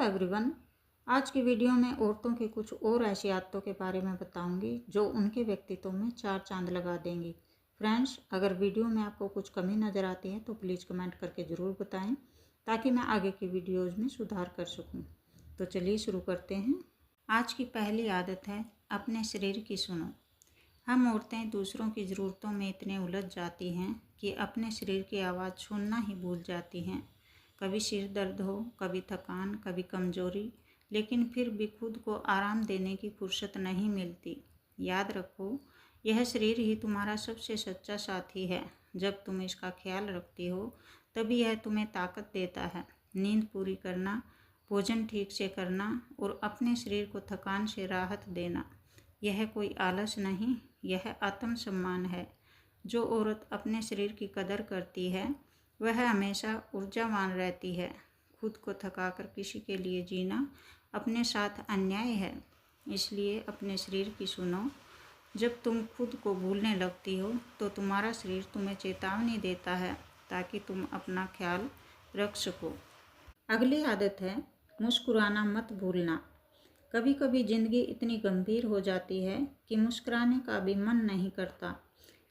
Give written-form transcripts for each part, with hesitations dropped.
Everyone, आज की video में औरतों की कुछ और ऐसी आदतों के बारे में बताऊंगी जो उनके व्यक्तित्व में चार चांद लगा देंगी। फ्रेंड्स, अगर वीडियो में आपको कुछ कमी नज़र आती है तो प्लीज़ कमेंट करके ज़रूर बताएं ताकि मैं आगे की वीडियोज़ में सुधार कर सकूं। तो चलिए शुरू करते हैं। आज की पहली आदत है अपने शरीर की सुनो। हम औरतें दूसरों की ज़रूरतों में इतने उलझ जाती हैं कि अपने शरीर की आवाज़ सुनना ही भूल जाती हैं। कभी सिर दर्द हो, कभी थकान, कभी कमज़ोरी, लेकिन फिर भी खुद को आराम देने की फुर्सत नहीं मिलती। याद रखो, यह शरीर ही तुम्हारा सबसे सच्चा साथी है। जब तुम इसका ख्याल रखती हो तभी यह तुम्हें ताकत देता है। नींद पूरी करना, भोजन ठीक से करना और अपने शरीर को थकान से राहत देना, यह कोई आलस नहीं, यह आत्मसम्मान है। जो औरत अपने शरीर की कदर करती है वह हमेशा ऊर्जावान रहती है। खुद को थकाकर किसी के लिए जीना अपने साथ अन्याय है। इसलिए अपने शरीर की सुनो। जब तुम खुद को भूलने लगती हो तो तुम्हारा शरीर तुम्हें चेतावनी देता है ताकि तुम अपना ख्याल रख सको। अगली आदत है मुस्कुराना मत भूलना। कभी कभी ज़िंदगी इतनी गंभीर हो जाती है कि मुस्कुराने का भी मन नहीं करता,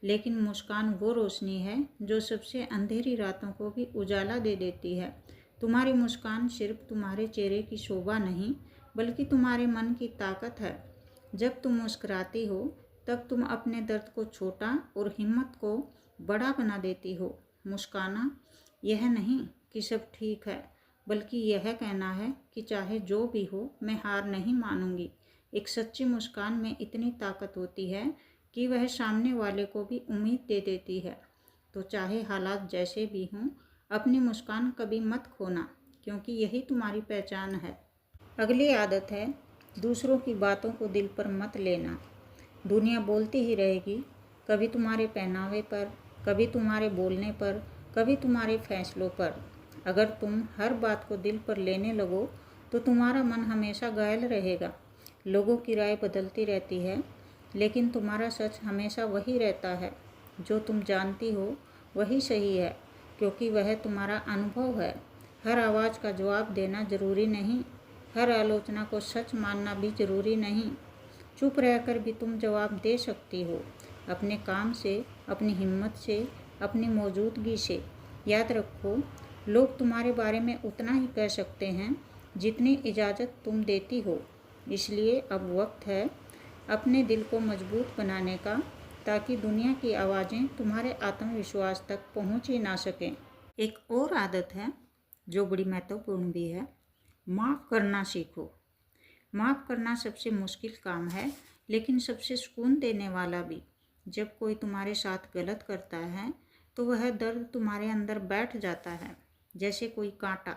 लेकिन मुस्कान वो रोशनी है जो सबसे अंधेरी रातों को भी उजाला दे देती है। तुम्हारी मुस्कान सिर्फ तुम्हारे चेहरे की शोभा नहीं बल्कि तुम्हारे मन की ताकत है। जब तुम मुस्कुराती हो तब तुम अपने दर्द को छोटा और हिम्मत को बड़ा बना देती हो। मुस्काना यह नहीं कि सब ठीक है, बल्कि यह कहना है कि चाहे जो भी हो मैं हार नहीं मानूंगी। एक सच्ची मुस्कान में इतनी ताकत होती है कि वह सामने वाले को भी उम्मीद दे देती है। तो चाहे हालात जैसे भी हों, अपनी मुस्कान कभी मत खोना, क्योंकि यही तुम्हारी पहचान है। अगली आदत है दूसरों की बातों को दिल पर मत लेना। दुनिया बोलती ही रहेगी, कभी तुम्हारे पहनावे पर, कभी तुम्हारे बोलने पर, कभी तुम्हारे फैसलों पर। अगर तुम हर बात को दिल पर लेने लगो तो तुम्हारा मन हमेशा घायल रहेगा। लोगों की राय बदलती रहती है, लेकिन तुम्हारा सच हमेशा वही रहता है। जो तुम जानती हो वही सही है, क्योंकि वह तुम्हारा अनुभव है। हर आवाज़ का जवाब देना ज़रूरी नहीं, हर आलोचना को सच मानना भी ज़रूरी नहीं। चुप रहकर भी तुम जवाब दे सकती हो, अपने काम से, अपनी हिम्मत से, अपनी मौजूदगी से। याद रखो, लोग तुम्हारे बारे में उतना ही कह सकते हैं जितनी इजाज़त तुम देती हो। इसलिए अब वक्त है अपने दिल को मजबूत बनाने का, ताकि दुनिया की आवाज़ें तुम्हारे आत्मविश्वास तक पहुंच ही ना सकें। एक और आदत है जो बड़ी महत्वपूर्ण भी है, माफ़ करना सीखो। माफ़ करना सबसे मुश्किल काम है, लेकिन सबसे सुकून देने वाला भी। जब कोई तुम्हारे साथ गलत करता है तो वह दर्द तुम्हारे अंदर बैठ जाता है जैसे कोई कांटा,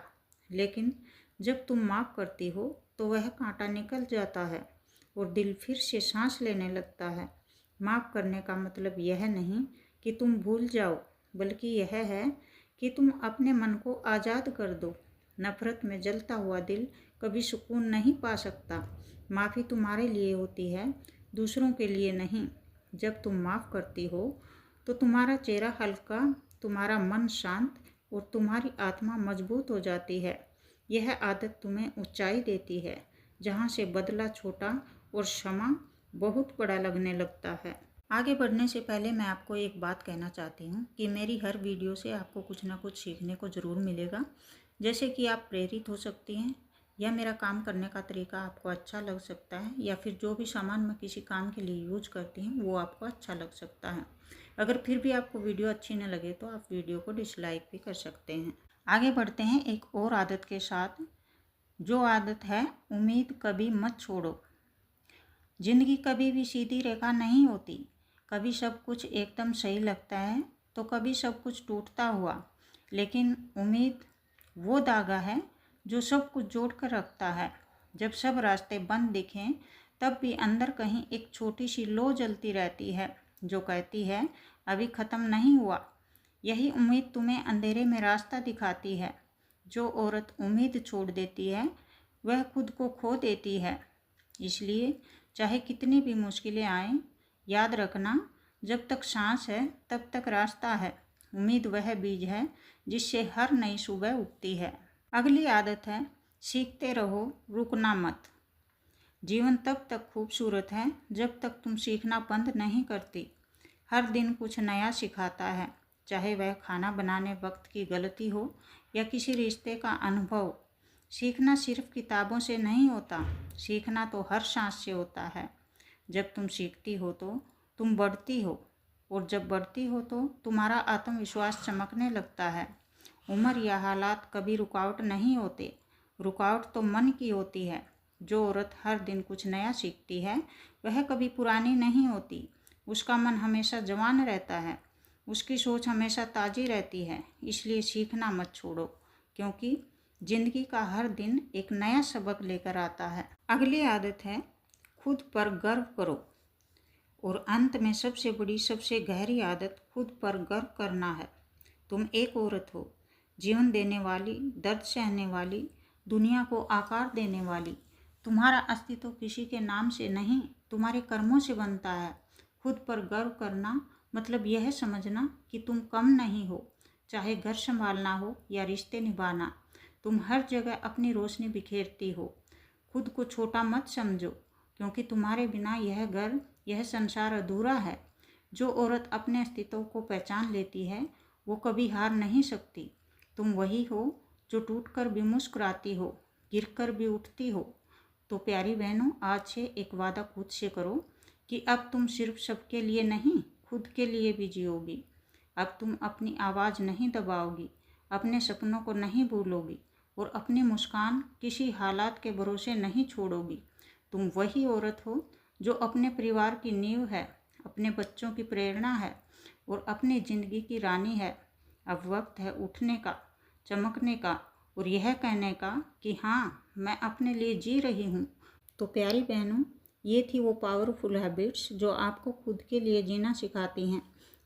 लेकिन जब तुम माफ़ करती हो तो वह कांटा निकल जाता है और दिल फिर से सांस लेने लगता है। माफ़ करने का मतलब यह नहीं कि तुम भूल जाओ, बल्कि यह है कि तुम अपने मन को आज़ाद कर दो। नफ़रत में जलता हुआ दिल कभी सुकून नहीं पा सकता। माफ़ी तुम्हारे लिए होती है, दूसरों के लिए नहीं। जब तुम माफ़ करती हो तो तुम्हारा चेहरा हल्का, तुम्हारा मन शांत और तुम्हारी आत्मा मजबूत हो जाती है। यह आदत तुम्हें ऊंचाई देती है, जहाँ से बदला छोटा और क्षमा बहुत बड़ा लगने लगता है। आगे बढ़ने से पहले मैं आपको एक बात कहना चाहती हूँ कि मेरी हर वीडियो से आपको कुछ ना कुछ सीखने को ज़रूर मिलेगा। जैसे कि आप प्रेरित हो सकती हैं, या मेरा काम करने का तरीका आपको अच्छा लग सकता है, या फिर जो भी सामान मैं किसी काम के लिए यूज करती हूँ वो आपको अच्छा लग सकता है। अगर फिर भी आपको वीडियो अच्छी न लगे तो आप वीडियो को डिसलाइक भी कर सकते हैं। आगे बढ़ते हैं एक और आदत के साथ, जो आदत है उम्मीद कभी मत छोड़ो। ज़िंदगी कभी भी सीधी रेखा नहीं होती। कभी सब कुछ एकदम सही लगता है तो कभी सब कुछ टूटता हुआ, लेकिन उम्मीद वो धागा है जो सब कुछ जोड़ कर रखता है। जब सब रास्ते बंद दिखें तब भी अंदर कहीं एक छोटी सी लो जलती रहती है जो कहती है अभी ख़त्म नहीं हुआ। यही उम्मीद तुम्हें अंधेरे में रास्ता दिखाती है। जो औरत उम्मीद छोड़ देती है वह खुद को खो देती है। इसलिए चाहे कितनी भी मुश्किलें आएं, याद रखना, जब तक सांस है तब तक रास्ता है। उम्मीद वह बीज है जिससे हर नई सुबह उगती है। अगली आदत है सीखते रहो, रुकना मत। जीवन तब तक खूबसूरत है जब तक तुम सीखना बंद नहीं करती। हर दिन कुछ नया सिखाता है, चाहे वह खाना बनाने वक्त की गलती हो या किसी रिश्ते का अनुभव। सीखना सिर्फ किताबों से नहीं होता, सीखना तो हर सांस से होता है। जब तुम सीखती हो तो तुम बढ़ती हो, और जब बढ़ती हो तो तुम्हारा आत्मविश्वास चमकने लगता है। उम्र या हालात कभी रुकावट नहीं होते, रुकावट तो मन की होती है। जो औरत हर दिन कुछ नया सीखती है वह कभी पुरानी नहीं होती। उसका मन हमेशा जवान रहता है, उसकी सोच हमेशा ताज़ी रहती है। इसलिए सीखना मत छोड़ो, क्योंकि जिंदगी का हर दिन एक नया सबक लेकर आता है। अगली आदत है खुद पर गर्व करो। और अंत में सबसे बड़ी, सबसे गहरी आदत खुद पर गर्व करना है। तुम एक औरत हो, जीवन देने वाली, दर्द सहने वाली, दुनिया को आकार देने वाली। तुम्हारा अस्तित्व किसी के नाम से नहीं, तुम्हारे कर्मों से बनता है। खुद पर गर्व करना मतलब यह समझना कि तुम कम नहीं हो, चाहे घर संभालना हो या रिश्ते निभाना। तुम हर जगह अपनी रोशनी बिखेरती हो। खुद को छोटा मत समझो, क्योंकि तुम्हारे बिना यह घर, यह संसार अधूरा है। जो औरत अपने अस्तित्व को पहचान लेती है वो कभी हार नहीं सकती। तुम वही हो जो टूटकर भी मुस्कुराती हो, गिरकर भी उठती हो। तो प्यारी बहनों, आज से एक वादा खुद से करो कि अब तुम सिर्फ सबके लिए नहीं, खुद के लिए भी जियोगी। अब तुम अपनी आवाज़ नहीं दबाओगी, अपने सपनों को नहीं भूलोगी, और अपनी मुस्कान किसी हालात के भरोसे नहीं छोड़ोगी। तुम वही औरत हो जो अपने परिवार की नींव है, अपने बच्चों की प्रेरणा है, और अपनी ज़िंदगी की रानी है। अब वक्त है उठने का, चमकने का, और यह कहने का कि हाँ, मैं अपने लिए जी रही हूँ। तो प्यारी बहनों, ये थी वो पावरफुल हैबिट्स जो आपको खुद के लिए जीना सिखाती हैं।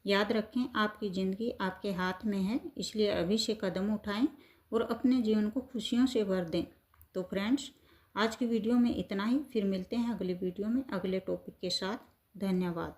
याद रखें, आपकी ज़िंदगी आपके हाथ में है, इसलिए अभी से कदम उठाएं और अपने जीवन को खुशियों से भर दें। तो फ्रेंड्स, आज की वीडियो में इतना ही। फिर मिलते हैं अगली वीडियो में अगले टॉपिक के साथ। धन्यवाद।